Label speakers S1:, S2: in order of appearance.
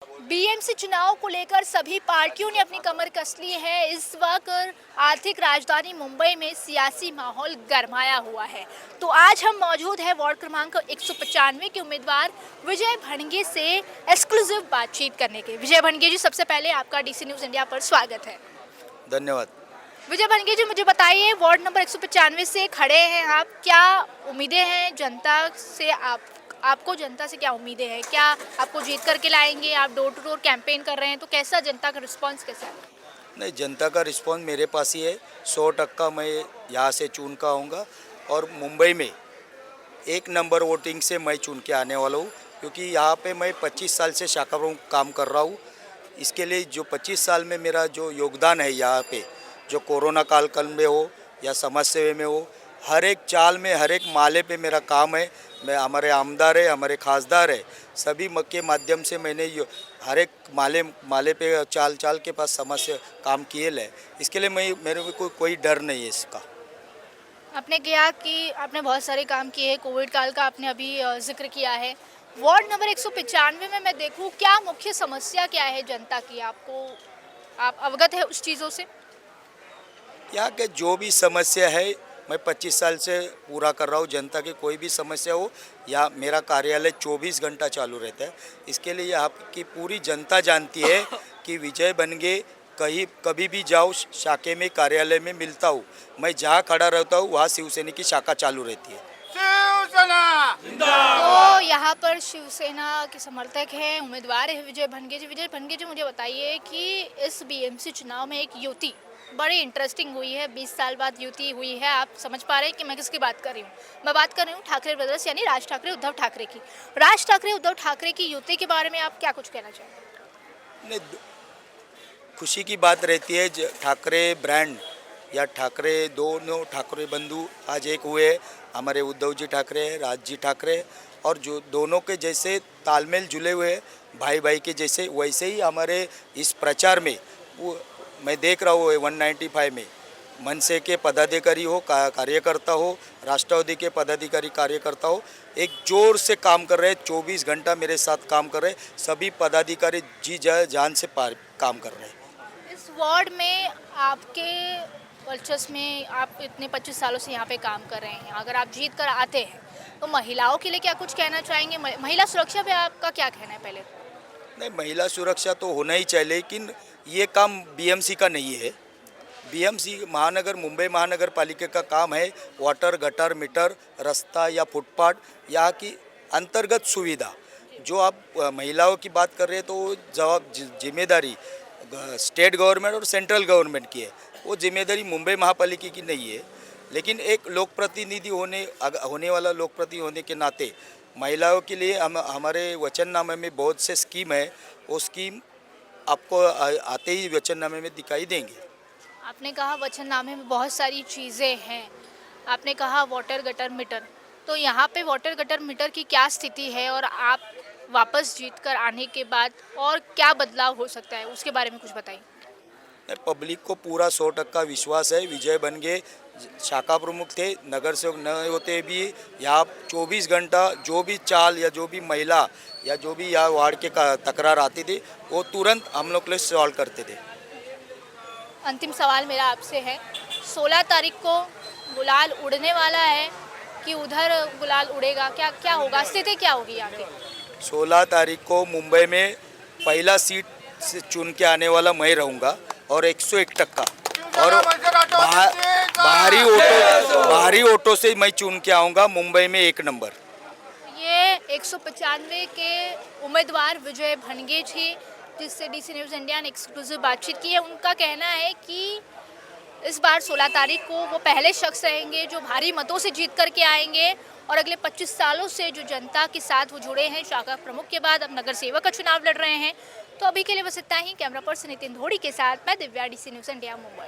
S1: BMC चुनाव को लेकर सभी पार्टियों ने अपनी कमर कस ली है। इस वक्त आर्थिक राजधानी मुंबई में सियासी माहौल गरमाया हुआ है। तो आज हम मौजूद हैं वार्ड क्रमांक 195 के उम्मीदवार विजय भणगे से एक्सक्लूसिव बातचीत करने के। विजय भणगे जी, सबसे पहले आपका डीसी न्यूज़ इंडिया पर स्वागत है।
S2: धन्यवाद।
S1: विजय भणगे जी, मुझे बताइए, वार्ड नंबर 195 से खड़े हैं आप, क्या उम्मीदें हैं जनता से? आपको जनता से क्या उम्मीदें हैं? क्या आपको जीत करके लाएंगे? आप डोर टू डोर कैंपेन कर रहे हैं, तो कैसा जनता का रिस्पांस कैसा है?
S2: नहीं, जनता का रिस्पांस मेरे पास ही है। 100% मैं यहाँ से चुन का आऊँगा और मुंबई में 1 नंबर वोटिंग से मैं चुन के आने वाला हूँ, क्योंकि यहाँ पे मैं 25 साल से शाखा प्रमुख काम कर रहा हूँ। इसके लिए जो 25 साल में मेरा जो योगदान है यहाँ पे, जो कोरोना काल में हो या समाज सेवा में हो, हर एक चाल में, हर एक माले पे मेरा काम है। मैं हमारे आमदार है, हमारे खासदार है, सभी के माध्यम से मैंने हर एक माले पे चाल चाल के पास समाज से काम किए है। इसके लिए मेरे को कोई डर नहीं है इसका।
S1: आपने कहा कि आपने बहुत सारे काम किए हैं, कोविड काल का आपने अभी जिक्र किया है। वार्ड नंबर 195 में मैं देखूं, क्या मुख्य समस्या क्या है जनता की? आप अवगत है उस चीज़ों से?
S2: यहाँ के जो भी समस्या है मैं 25 साल से पूरा कर रहा हूँ। जनता की कोई भी समस्या हो, या मेरा कार्यालय 24 घंटा चालू रहता है। इसके लिए आपकी पूरी जनता जानती है कि विजय भणगे कभी भी जाओ, शाखे में, कार्यालय में मिलता हूँ। मैं जहाँ खड़ा रहता हूँ वहाँ शिवसेना की शाखा चालू रहती है।
S1: तो यहाँ पर शिवसेना के समर्थक हैं, उम्मीदवार है विजय भणगे जी। विजय भणगे जी, मुझे बताइए कि इस बीएमसी चुनाव में एक युति बड़ी इंटरेस्टिंग हुई है। 20 साल बाद युति हुई है। आप समझ पा रहे हैं कि मैं किसकी बात कर रही हूँ? मैं बात कर रही हूँ ठाकरे ब्रदर्स, यानी राज ठाकरे उद्धव ठाकरे की। राज ठाकरे उद्धव ठाकरे की युति के बारे में आप क्या कुछ कहना चाहेंगे?
S2: नहीं, खुशी की बात रहती है। ठाकरे ब्रांड या ठाकरे, दोनों ठाकरे बंधु आज एक हुए। हमारे उद्धव जी ठाकरे, राज जी ठाकरे, और जो दोनों के जैसे तालमेल जुड़े हुए भाई भाई के जैसे, वैसे ही हमारे इस प्रचार में मैं देख रहा हूँ 195 में मनसे के पदाधिकारी हो, कार्यकर्ता हो, राष्ट्रवादी के पदाधिकारी कार्यकर्ता हो, एक जोर से काम कर रहे हैं। 24 घंटा मेरे साथ काम कर रहे हैं। सभी पदाधिकारी जी जान से काम कर रहे हैं।
S1: इस वार्ड में आपके वर्चस्व में, आप इतने 25 सालों से यहाँ पे काम कर रहे हैं, अगर आप जीत कर आते हैं तो महिलाओं के लिए क्या कुछ कहना चाहेंगे? महिला सुरक्षा पे आपका क्या कहना है? पहले
S2: नहीं, महिला सुरक्षा तो होना ही चाहिए, लेकिन ये काम बीएमसी का नहीं है। बीएमसी मुंबई महानगर पालिका का काम है वाटर, गटर, मीटर, रास्ता या फुटपाथ, यहाँ की अंतर्गत सुविधा। जो आप महिलाओं की बात कर रहे हैं, तो जिम्मेदारी स्टेट गवर्नमेंट और सेंट्रल गवर्नमेंट की है। वो जिम्मेदारी मुंबई महापालिका की नहीं है। लेकिन एक लोक प्रतिनिधि होने वाला लोक प्रतिनिधि होने के नाते महिलाओं के लिए हमारे वचननामे में बहुत से स्कीम है। वो स्कीम आपको आते ही वचननामे में दिखाई देंगे।
S1: आपने कहा वचननामे में बहुत सारी चीज़ें हैं। आपने कहा वाटर, गटर, मीटर। तो यहाँ पे वाटर, गटर, मीटर की क्या स्थिति है, और आप वापस जीत कर आने के बाद और क्या बदलाव हो सकता है, उसके बारे में कुछ बताइए।
S2: पब्लिक को पूरा 100% विश्वास है। विजय भणगे शाखा प्रमुख थे, नगर सेवक न होते भी यहाँ 24 घंटा जो भी चाल या जो भी महिला या जो भी यहाँ वार्ड के तकरार आती थी, वो तुरंत हम लोग के लिए सॉल्व करते थे।
S1: अंतिम सवाल मेरा आपसे है, 16 तारीख को गुलाल उड़ने वाला है कि उधर गुलाल उड़ेगा? क्या होगा, स्थिति क्या होगी यहाँ की?
S2: 16 तारीख को मुंबई में पहला सीट से चुन के आने वाला मैं रहूँगा, और 101%, और बाहरी ऑटो से मैं चुन के आऊँगा मुंबई में 1 नंबर।
S1: ये 195 के उम्मीदवार विजय भणगे जी, जिससे डीसी न्यूज़ इंडिया ने एक्सक्लूसिव बातचीत की है। उनका कहना है कि इस बार 16 तारीख को वो पहले शख्स रहेंगे जो भारी मतों से जीत करके आएंगे, और अगले 25 सालों से जो जनता के साथ वो जुड़े हैं, शाखा प्रमुख के बाद अब नगर सेवक का चुनाव लड़ रहे हैं। तो अभी के लिए बस इतना ही। कैमरा पर्सन नितिन धोड़ी के साथ मैं Divya, DC news India, Mumbai.